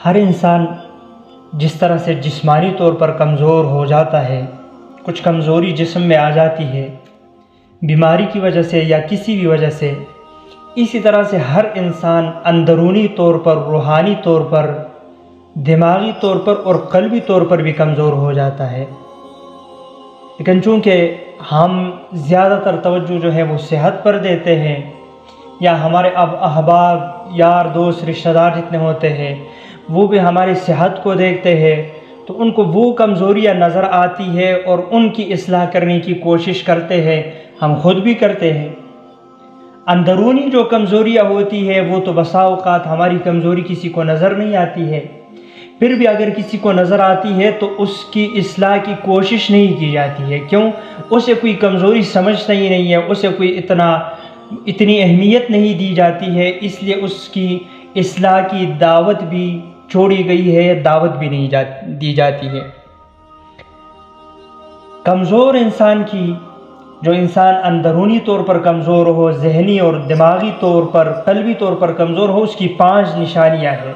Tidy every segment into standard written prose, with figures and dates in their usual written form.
ہر انسان جس طرح سے جسمانی طور پر کمزور ہو جاتا ہے، کچھ کمزوری جسم میں آ جاتی ہے بیماری کی وجہ سے یا کسی بھی وجہ سے، اسی طرح سے ہر انسان اندرونی طور پر، روحانی طور پر، دماغی طور پر اور قلبی طور پر بھی کمزور ہو جاتا ہے۔ لیکن چونکہ ہم زیادہ تر توجہ جو ہے وہ صحت پر دیتے ہیں، یا ہمارے احباب، یار، دوست، رشتہ دار جتنے ہوتے ہیں وہ بھی ہماری صحت کو دیکھتے ہیں، تو ان کو وہ کمزوریاں نظر آتی ہے اور ان کی اصلاح کرنے کی کوشش کرتے ہیں، ہم خود بھی کرتے ہیں۔ اندرونی جو کمزوریاں ہوتی ہے وہ تو بسا اوقات ہماری کمزوری کسی کو نظر نہیں آتی ہے، پھر بھی اگر کسی کو نظر آتی ہے تو اس کی اصلاح کی کوشش نہیں کی جاتی ہے۔ کیوں؟ اسے کوئی کمزوری سمجھتا ہی نہیں ہے، اسے کوئی اتنی اہمیت نہیں دی جاتی ہے، اس لیے اس کی اصلاح کی دعوت بھی چھوڑی گئی ہے، دعوت بھی نہیں دی جاتی ہے۔ کمزور انسان کی، جو انسان اندرونی طور پر کمزور ہو، ذہنی اور دماغی طور پر، قلبی طور پر کمزور ہو، اس کی 5 نشانیاں ہیں۔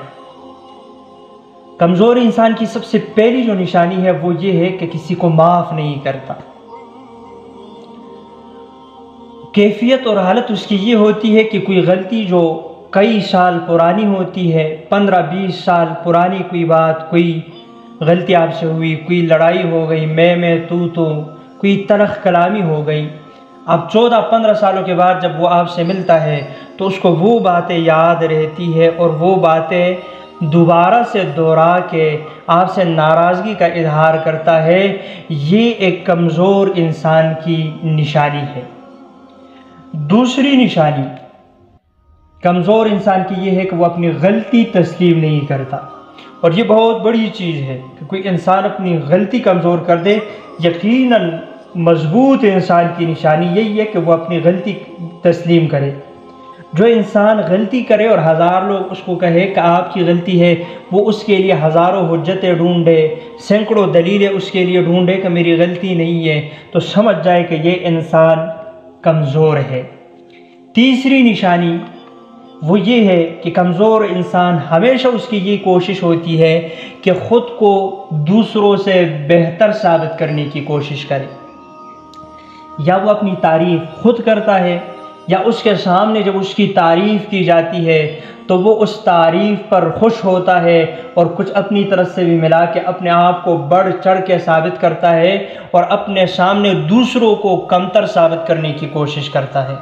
کمزور انسان کی سب سے پہلی جو نشانی ہے وہ یہ ہے کہ کسی کو معاف نہیں کرتا۔ کیفیت اور حالت اس کی یہ ہوتی ہے کہ کوئی غلطی جو کئی سال پرانی ہوتی ہے، 15-20 سال پرانی کوئی بات، کوئی غلطی آپ سے ہوئی، کوئی لڑائی ہو گئی، میں تو کوئی تلخ کلامی ہو گئی، اب 14-15 سالوں کے بعد جب وہ آپ سے ملتا ہے تو اس کو وہ باتیں یاد رہتی ہے اور وہ باتیں دوبارہ سے دہرا کے آپ سے ناراضگی کا اظہار کرتا ہے۔ یہ ایک کمزور انسان کی نشانی ہے۔ دوسری نشانی کمزور انسان کی یہ ہے کہ وہ اپنی غلطی تسلیم نہیں کرتا، اور یہ بہت بڑی چیز ہے کہ کوئی انسان اپنی غلطی کمزور کر دے۔ یقیناً مضبوط انسان کی نشانی یہی ہے کہ وہ اپنی غلطی تسلیم کرے۔ جو انسان غلطی کرے اور 1000 لوگ اس کو کہے کہ آپ کی غلطی ہے، وہ اس کے لیے ہزاروں حجتیں ڈھونڈے، سینکڑوں دلیلیں اس کے لیے ڈھونڈے کہ میری غلطی نہیں ہے، تو سمجھ جائے کہ یہ انسان کمزور ہے۔ تیسری نشانی وہ یہ ہے کہ کمزور انسان ہمیشہ اس کی یہ کوشش ہوتی ہے کہ خود کو دوسروں سے بہتر ثابت کرنے کی کوشش کرے۔ یا وہ اپنی تعریف خود کرتا ہے، یا اس کے سامنے جب اس کی تعریف کی جاتی ہے تو وہ اس تعریف پر خوش ہوتا ہے اور کچھ اپنی طرف سے بھی ملا کے اپنے آپ کو بڑھ چڑھ کے ثابت کرتا ہے اور اپنے سامنے دوسروں کو کمتر ثابت کرنے کی کوشش کرتا ہے۔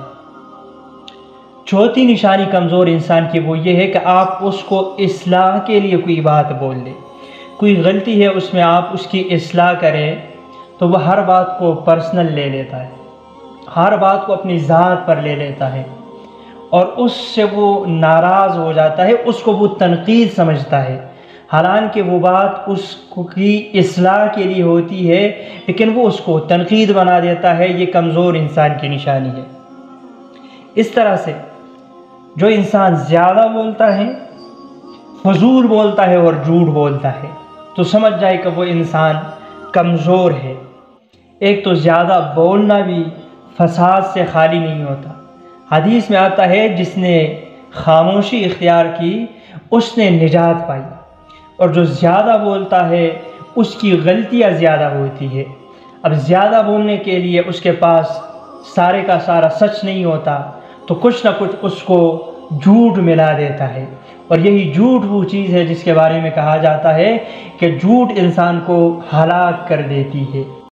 چوتھی نشانی کمزور انسان کی وہ یہ ہے کہ آپ اس کو اصلاح کے لیے کوئی بات بول دیں، کوئی غلطی ہے اس میں آپ اس کی اصلاح کریں تو وہ ہر بات کو پرسنل لے لیتا ہے، ہر بات کو اپنی ذات پر لے لیتا ہے اور اس سے وہ ناراض ہو جاتا ہے، اس کو وہ تنقید سمجھتا ہے، حالانکہ وہ بات اس کی اصلاح کے لیے ہوتی ہے لیکن وہ اس کو تنقید بنا دیتا ہے۔ یہ کمزور انسان کی نشانی ہے۔ اس طرح سے جو انسان زیادہ بولتا ہے، فضول بولتا ہے اور جھوٹ بولتا ہے، تو سمجھ جائے کہ وہ انسان کمزور ہے۔ ایک تو زیادہ بولنا بھی فساد سے خالی نہیں ہوتا۔ حدیث میں آتا ہے جس نے خاموشی اختیار کی اس نے نجات پائی، اور جو زیادہ بولتا ہے اس کی غلطیاں زیادہ ہوتی ہے۔ اب زیادہ بولنے کے لیے اس کے پاس سارے کا سارا سچ نہیں ہوتا تو کچھ نہ کچھ اس کو جھوٹ ملا دیتا ہے، اور یہی جھوٹ وہ چیز ہے جس کے بارے میں کہا جاتا ہے کہ جھوٹ انسان کو ہلاک کر دیتی ہے۔